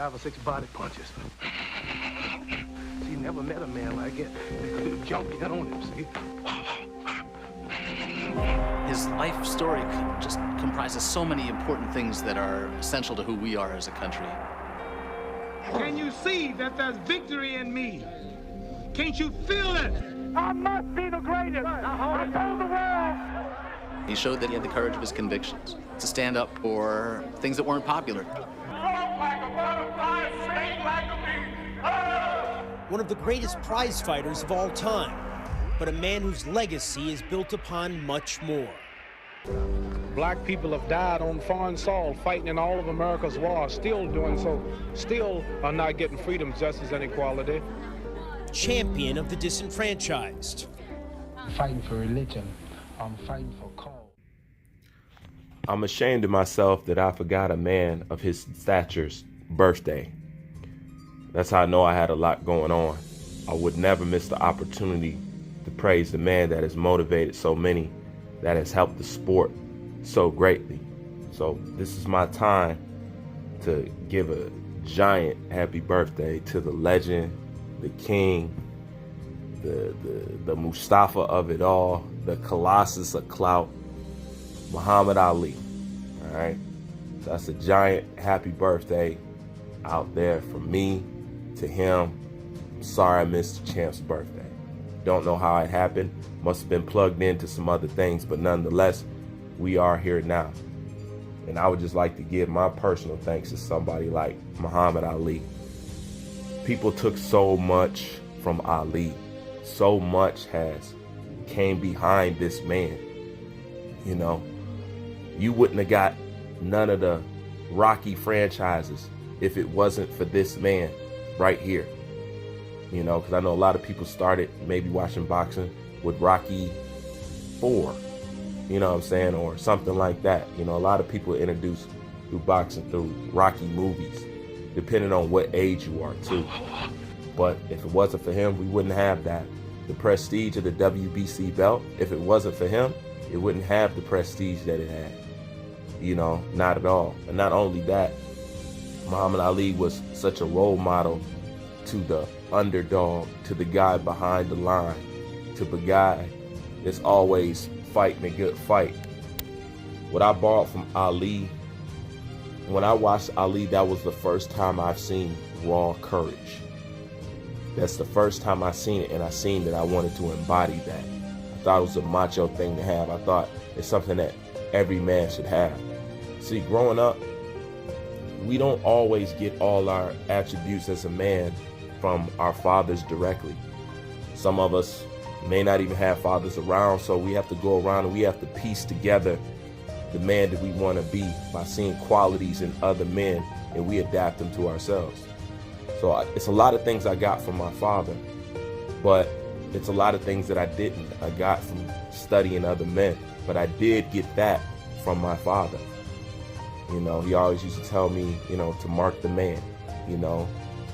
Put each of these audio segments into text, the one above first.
5 or 6 body punches. See, never met a man like it. They could jump in on him, see? His life story just comprises so many important things that are essential to who we are as a country. Can you see that there's victory in me? Can't you feel it? I must be the greatest. I told the world. He showed that he had the courage of his convictions to stand up for things that weren't popular. One of the greatest prize fighters of all time, but a man whose legacy is built upon much more. Black people have died on foreign soil, fighting in all of America's wars, still doing so, still are not getting freedom, justice, and equality. Champion of the disenfranchised. Fighting for religion, I'm fighting for cause. I'm ashamed of myself that I forgot a man of his stature's birthday. That's how I know I had a lot going on. I would never miss the opportunity to praise the man that has motivated so many, that has helped the sport so greatly. So this is my time to give a giant happy birthday to the legend, the king, the Mustafa of it all, the Colossus of clout, Muhammad Ali. All right, so that's a giant happy birthday out there from me to him. I'm sorry I missed the champ's birthday. Don't know how it happened. Must have been plugged into some other things, but nonetheless, we are here now. And I would just like to give my personal thanks to somebody like Muhammad Ali. People took so much from Ali. So much has came behind this man. You know, you wouldn't have got none of the Rocky franchises if it wasn't for this man right here. You know, because I know a lot of people started maybe watching boxing with Rocky 4, you know what I'm saying, or something like that. You know, a lot of people are introduced through boxing through Rocky movies, depending on what age you are too. But if it wasn't for him, we wouldn't have that. The prestige of the WBC belt, if it wasn't for him, it wouldn't have the prestige that it had. You know, not at all. And not only that, Muhammad Ali was such a role model to the underdog, to the guy behind the line, to the guy that's always fighting a good fight. What I borrowed from Ali, when I watched Ali, that was the first time I've seen raw courage. That's the first time I seen it, and I seen that I wanted to embody that. I thought it was a macho thing to have. I thought it's something that every man should have. See, growing up, we don't always get all our attributes as a man from our fathers directly. Some of us may not even have fathers around, so we have to go around and we have to piece together the man that we want to be by seeing qualities in other men, and we adapt them to ourselves. So it's a lot of things I got from my father, but it's a lot of things that I didn't. I got from studying other men, but I did get that from my father. You know, he always used to tell me, you know, to mark the man. You know,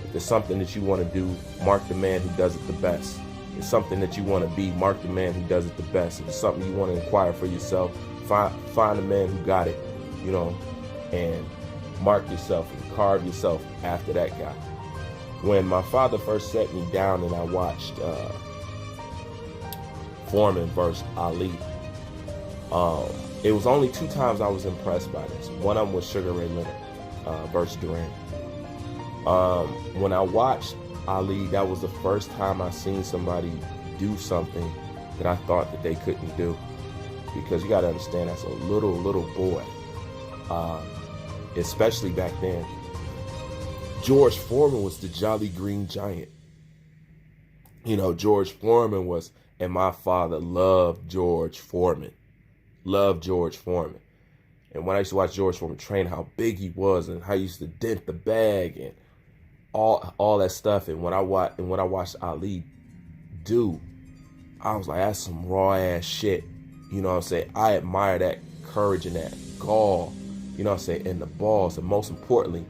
if there's something that you want to do, mark the man who does it the best. If it's something that you want to be, mark the man who does it the best. If it's something you want to inquire for yourself, find a man who got it, you know, and mark yourself and carve yourself after that guy. When my father first set me down and I watched Foreman versus Ali, it was only 2 times I was impressed by this. One of them was Sugar Ray Leonard versus Duran. When I watched Ali, that was the first time I seen somebody do something that I thought that they couldn't do. Because you gotta understand, as a little boy, especially back then, George Foreman was the Jolly Green Giant. You know, George Foreman was, and my father loved George Foreman. Loved George Foreman. And when I used to watch George Foreman train, how big he was and how he used to dent the bag and all that stuff. And when I watched Ali do, I was like, that's some raw ass shit. You know what I'm saying? I admire that courage and that gall, you know what I'm saying, and the balls. And most importantly,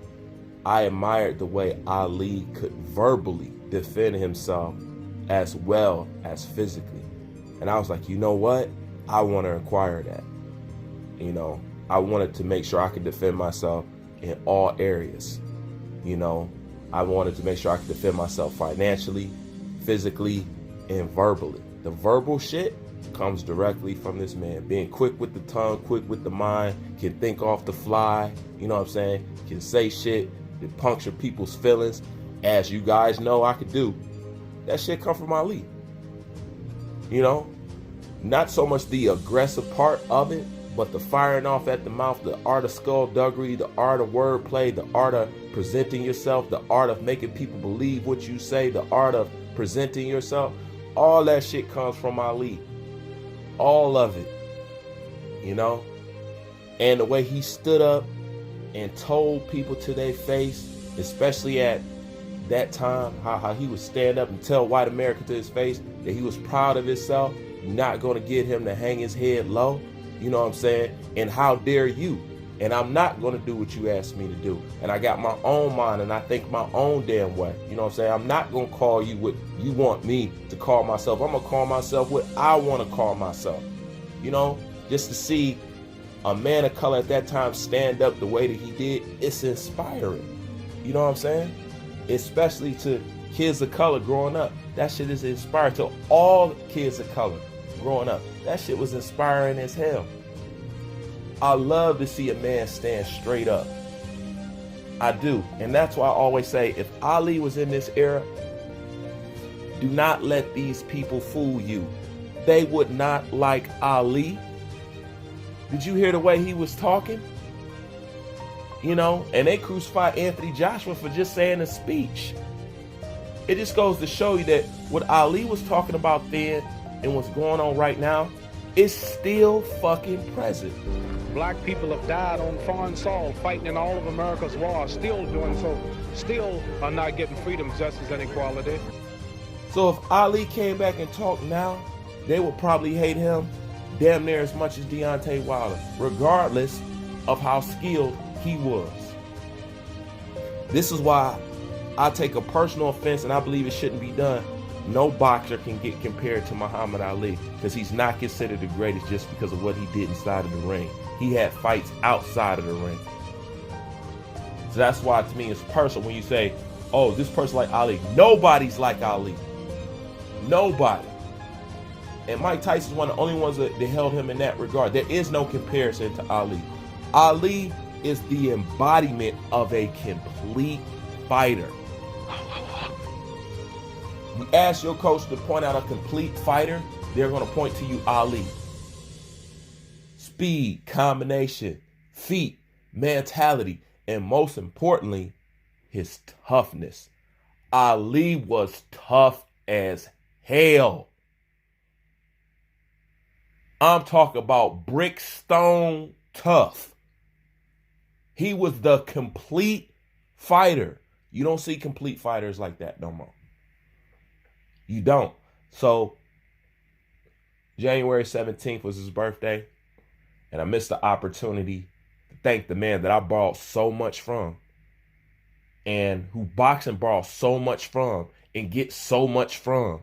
I admired the way Ali could verbally defend himself as well as physically. And I was like, you know what? I want to acquire that. You know, I wanted to make sure I could defend myself in all areas. You know, I wanted to make sure I could defend myself financially, physically, and verbally. The verbal shit comes directly from this man. Being quick with the tongue, quick with the mind, can think off the fly, you know what I'm saying? Can say shit that puncture people's feelings, as you guys know I could do. That shit come from Ali. You know? Not so much the aggressive part of it, but the firing off at the mouth, the art of skullduggery, the art of wordplay, the art of presenting yourself, the art of making people believe what you say, the art of presenting yourself. All that shit comes from Ali. All of it. You know? And the way he stood up and told people to their face, especially at that time, how he would stand up and tell white America to his face that he was proud of himself, not going to get him to hang his head low. You know what I'm saying? And how dare you? And I'm not going to do what you asked me to do. And I got my own mind and I think my own damn way. You know what I'm saying? I'm not going to call you what you want me to call myself. I'm going to call myself what I want to call myself. You know, just to see a man of color at that time stand up the way that he did, it's inspiring. You know what I'm saying? Especially to kids of color growing up. That shit is inspiring to all kids of color growing up. That shit was inspiring as hell. I love to see a man stand straight up. I do. And that's why I always say, if Ali was in this era, do not let these people fool you. They would not like Ali. Did you hear the way he was talking? You know, and they crucified Anthony Joshua for just saying a speech. It just goes to show you that what Ali was talking about then and what's going on right now is still fucking present. Black people have died on foreign soil, fighting in all of America's wars, still doing so, still are not getting freedom, justice, and equality. So if Ali came back and talked now, they would probably hate him damn near as much as Deontay Wilder, regardless of how skilled he was. This is why I take a personal offense, and I believe it shouldn't be done. No boxer can get compared to Muhammad Ali because he's not considered the greatest just because of what he did inside of the ring. He had fights outside of the ring. So that's why, to me, it's personal when you say, oh, this person like Ali. Nobody's like Ali. Nobody. And Mike Tyson's one of the only ones that held him in that regard. There is no comparison to Ali. Ali is the embodiment of a complete fighter. You ask your coach to point out a complete fighter, they're going to point to you Ali. Speed, combination, feet, mentality, and most importantly, his toughness. Ali was tough as hell. I'm talking about brick stone tough. He was the complete fighter. You don't see complete fighters like that no more. You don't. So, January 17th was his birthday, and I missed the opportunity to thank the man that I borrowed so much from, and who boxing borrows so much from and gets so much from,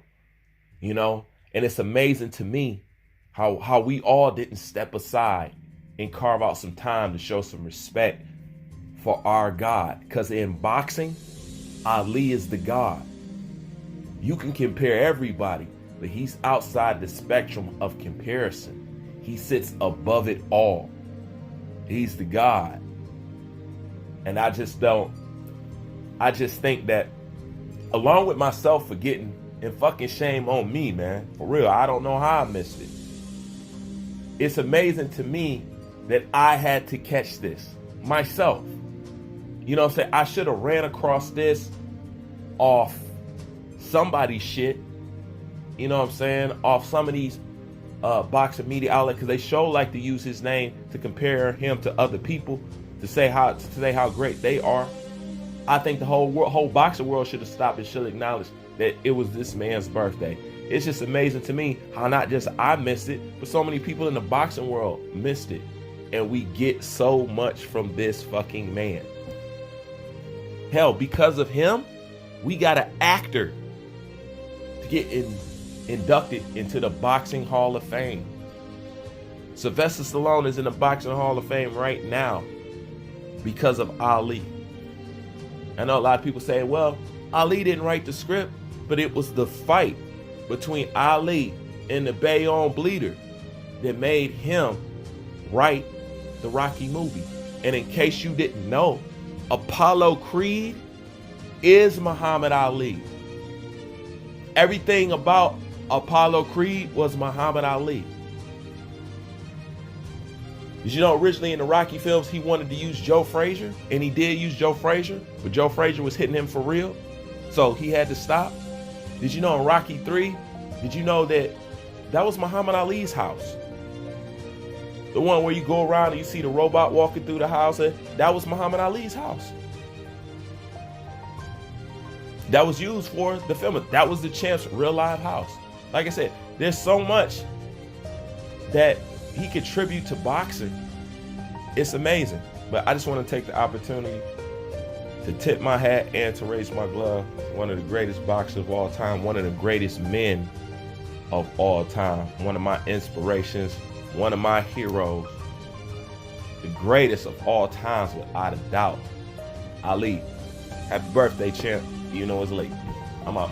you know? And it's amazing to me how we all didn't step aside and carve out some time to show some respect for our God. Because in boxing, Ali is the God. You can compare everybody, but he's outside the spectrum of comparison. He sits above it all. He's the God. And I just think that, along with myself forgetting, and fucking shame on me, man. For real, I don't know how I missed it. It's amazing to me that I had to catch this myself. You know what I'm saying? I should have ran across this off somebody's shit. You know what I'm saying? Off some of these boxing media outlets, because they sure like to use his name to compare him to other people, to say how great they are. I think the whole boxing world should have stopped and should acknowledge that it was this man's birthday. It's just amazing to me how not just I missed it, but so many people in the boxing world missed it. And we get so much from this fucking man. Hell, because of him, we got an actor to get inducted into the Boxing Hall of Fame. Sylvester Stallone is in the Boxing Hall of Fame right now because of Ali. I know a lot of people say, well, Ali didn't write the script, but it was the fight between Ali and the Bayonne Bleeder that made him write the Rocky movie. And in case you didn't know, Apollo Creed is Muhammad Ali. Everything about Apollo Creed was Muhammad Ali. Did you know originally in the Rocky films he wanted to use Joe Frazier, and he did use Joe Frazier, but Joe Frazier was hitting him for real, so he had to stop? Did you know in Rocky 3, did you know that was Muhammad Ali's house? The one where you go around and you see the robot walking through the house, that was Muhammad Ali's house. That was used for the film. That was the champ's real live house. Like I said, there's so much that he contribute to boxing. It's amazing. But I just want to take the opportunity to tip my hat and to raise my glove. One of the greatest boxers of all time, one of the greatest men of all time, one of my inspirations, one of my heroes, the greatest of all times without a doubt, Ali. Happy birthday, champ. You know it's late. I'm out.